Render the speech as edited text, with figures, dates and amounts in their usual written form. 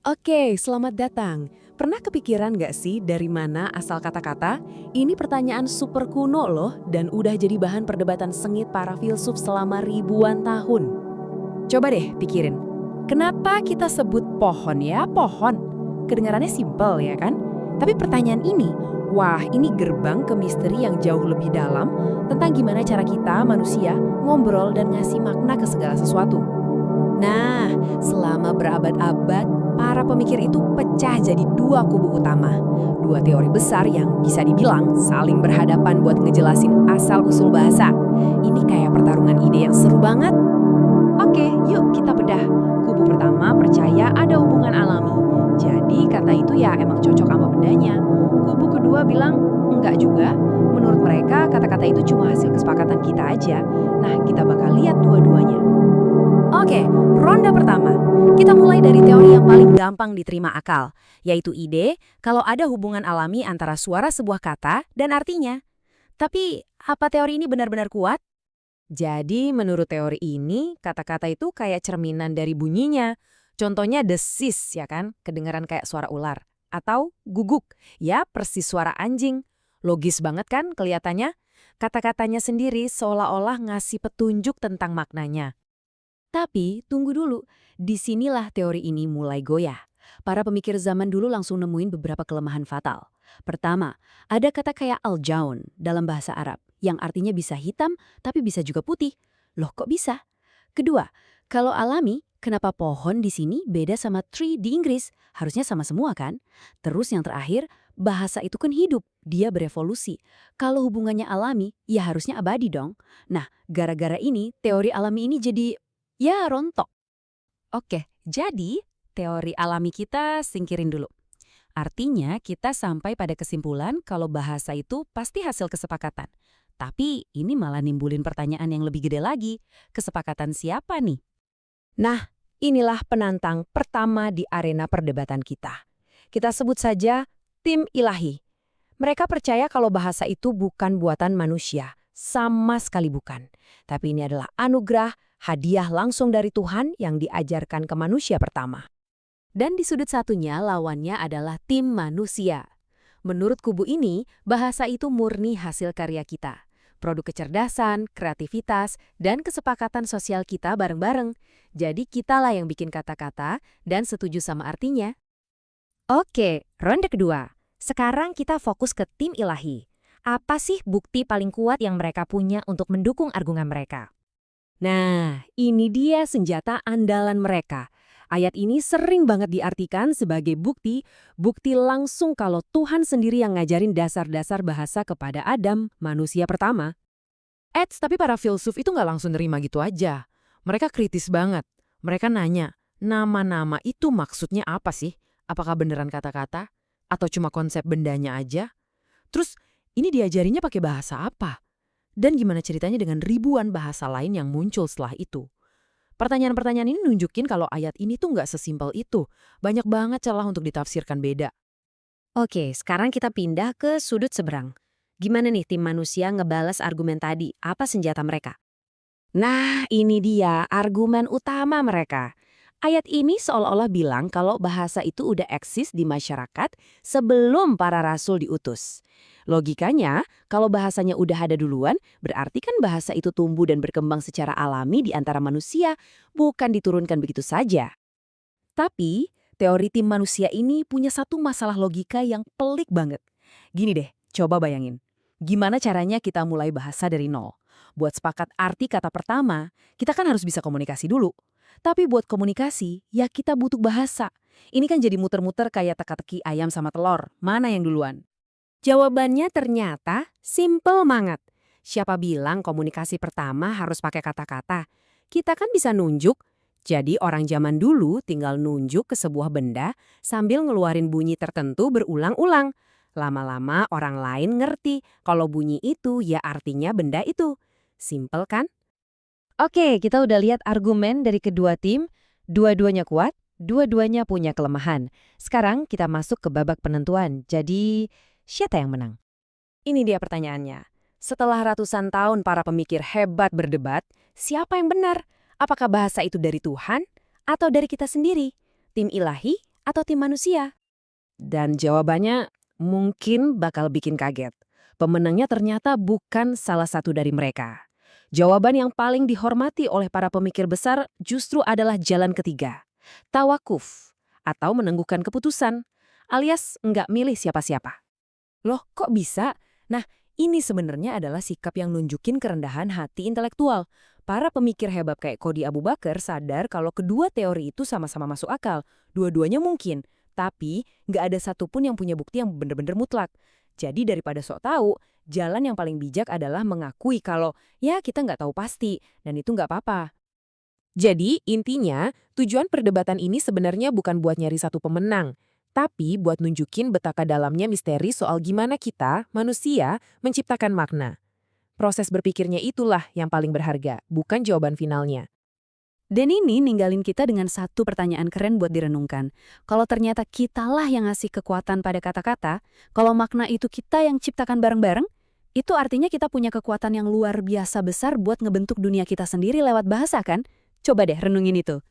Oke, selamat datang. Pernah kepikiran nggak sih dari mana asal kata-kata? Ini pertanyaan super kuno loh dan udah jadi bahan perdebatan sengit para filsuf selama ribuan tahun. Coba deh pikirin, kenapa kita sebut pohon ya pohon? Kedengarannya simpel ya kan? Tapi pertanyaan ini, wah ini gerbang ke misteri yang jauh lebih dalam tentang gimana cara kita manusia ngobrol dan ngasih makna ke segala sesuatu. Nah, selama berabad-abad, para pemikir itu pecah jadi dua kubu utama. Dua teori besar yang bisa dibilang saling berhadapan buat ngejelasin asal-usul bahasa. Ini kayak pertarungan ide yang seru banget. Oke, yuk kita bedah. Kubu pertama percaya ada hubungan alami. Jadi kata itu ya emang cocok sama bendanya. Kubu kedua bilang enggak juga. Menurut mereka kata-kata itu cuma hasil kesepakatan kita aja. Nah, kita bakal lihat dua-duanya. Oke, ronde pertama. Kita mulai dari teori yang paling gampang diterima akal, yaitu ide kalau ada hubungan alami antara suara sebuah kata dan artinya. Tapi, apa teori ini benar-benar kuat? Jadi, menurut teori ini, kata-kata itu kayak cerminan dari bunyinya. Contohnya desis, ya kan? Kedengaran kayak suara ular. Atau guguk, ya persis suara anjing. Logis banget kan kelihatannya? Kata-katanya sendiri seolah-olah ngasih petunjuk tentang maknanya. Tapi, tunggu dulu. Disinilah teori ini mulai goyah. Para pemikir zaman dulu langsung nemuin beberapa kelemahan fatal. Pertama, ada kata kayak al-jaun dalam bahasa Arab, yang artinya bisa hitam tapi bisa juga putih. Loh kok bisa? Kedua, kalau alami, kenapa pohon di sini beda sama tree di Inggris? Harusnya sama semua kan? Terus yang terakhir, bahasa itu kan hidup, dia berevolusi. Kalau hubungannya alami, ya harusnya abadi dong. Nah, gara-gara ini, teori alami ini jadi ya, rontok. Oke, jadi teori alami kita singkirin dulu. Artinya kita sampai pada kesimpulan kalau bahasa itu pasti hasil kesepakatan. Tapi ini malah nimbulin pertanyaan yang lebih gede lagi. Kesepakatan siapa nih? Nah, inilah penantang pertama di arena perdebatan kita. Kita sebut saja tim ilahi. Mereka percaya kalau bahasa itu bukan buatan manusia, sama sekali bukan. Tapi ini adalah anugerah, hadiah langsung dari Tuhan yang diajarkan ke manusia pertama. Dan di sudut satunya lawannya adalah tim manusia. Menurut kubu ini, bahasa itu murni hasil karya kita. Produk kecerdasan, kreativitas, dan kesepakatan sosial kita bareng-bareng. Jadi kitalah yang bikin kata-kata dan setuju sama artinya. Oke, ronde kedua. Sekarang kita fokus ke tim ilahi. Apa sih bukti paling kuat yang mereka punya untuk mendukung argumen mereka? Nah, ini dia senjata andalan mereka. Ayat ini sering banget diartikan sebagai bukti langsung kalau Tuhan sendiri yang ngajarin dasar-dasar bahasa kepada Adam, manusia pertama. Tapi para filsuf itu nggak langsung nerima gitu aja. Mereka kritis banget. Mereka nanya, nama-nama itu maksudnya apa sih? Apakah beneran kata-kata? Atau cuma konsep bendanya aja? Terus, ini diajarinya pakai bahasa apa? Dan gimana ceritanya dengan ribuan bahasa lain yang muncul setelah itu? Pertanyaan-pertanyaan ini nunjukin kalau ayat ini tuh nggak sesimpel itu. Banyak banget celah untuk ditafsirkan beda. Oke, sekarang kita pindah ke sudut seberang. Gimana nih tim manusia ngebalas argumen tadi? Apa senjata mereka? Nah, ini dia argumen utama mereka. Ayat ini seolah-olah bilang kalau bahasa itu udah eksis di masyarakat sebelum para rasul diutus. Logikanya, kalau bahasanya udah ada duluan, berarti kan bahasa itu tumbuh dan berkembang secara alami di antara manusia, bukan diturunkan begitu saja. Tapi, teori tim manusia ini punya satu masalah logika yang pelik banget. Gini deh, coba bayangin. Gimana caranya kita mulai bahasa dari nol? Buat sepakat arti kata pertama, kita kan harus bisa komunikasi dulu. Tapi buat komunikasi, ya kita butuh bahasa. Ini kan jadi muter-muter kayak teka-teki ayam sama telur. Mana yang duluan? Jawabannya ternyata simple banget. Siapa bilang komunikasi pertama harus pakai kata-kata? Kita kan bisa nunjuk. Jadi orang zaman dulu tinggal nunjuk ke sebuah benda sambil ngeluarin bunyi tertentu berulang-ulang. Lama-lama orang lain ngerti kalau bunyi itu ya artinya benda itu. Simple kan? Oke, kita udah lihat argumen dari kedua tim. Dua-duanya kuat, dua-duanya punya kelemahan. Sekarang kita masuk ke babak penentuan. Jadi, siapa yang menang? Ini dia pertanyaannya. Setelah ratusan tahun para pemikir hebat berdebat, siapa yang benar? Apakah bahasa itu dari Tuhan atau dari kita sendiri? Tim ilahi atau tim manusia? Dan jawabannya mungkin bakal bikin kaget. Pemenangnya ternyata bukan salah satu dari mereka. Jawaban yang paling dihormati oleh para pemikir besar justru adalah jalan ketiga. Tawakuf, atau menangguhkan keputusan, alias nggak milih siapa-siapa. Loh, kok bisa? Nah, ini sebenarnya adalah sikap yang nunjukin kerendahan hati intelektual. Para pemikir hebat kayak Cody Abu Bakar sadar kalau kedua teori itu sama-sama masuk akal. Dua-duanya mungkin, tapi nggak ada satupun yang punya bukti yang bener-bener mutlak. Jadi daripada sok tahu, jalan yang paling bijak adalah mengakui kalau ya kita nggak tahu pasti, dan itu nggak apa-apa. Jadi, intinya, tujuan perdebatan ini sebenarnya bukan buat nyari satu pemenang, tapi buat nunjukin betapa dalamnya misteri soal gimana kita, manusia, menciptakan makna. Proses berpikirnya itulah yang paling berharga, bukan jawaban finalnya. Dan ini ninggalin kita dengan satu pertanyaan keren buat direnungkan. Kalau ternyata kitalah yang ngasih kekuatan pada kata-kata, kalau makna itu kita yang ciptakan bareng-bareng, itu artinya kita punya kekuatan yang luar biasa besar buat ngebentuk dunia kita sendiri lewat bahasa kan? Coba deh renungin itu.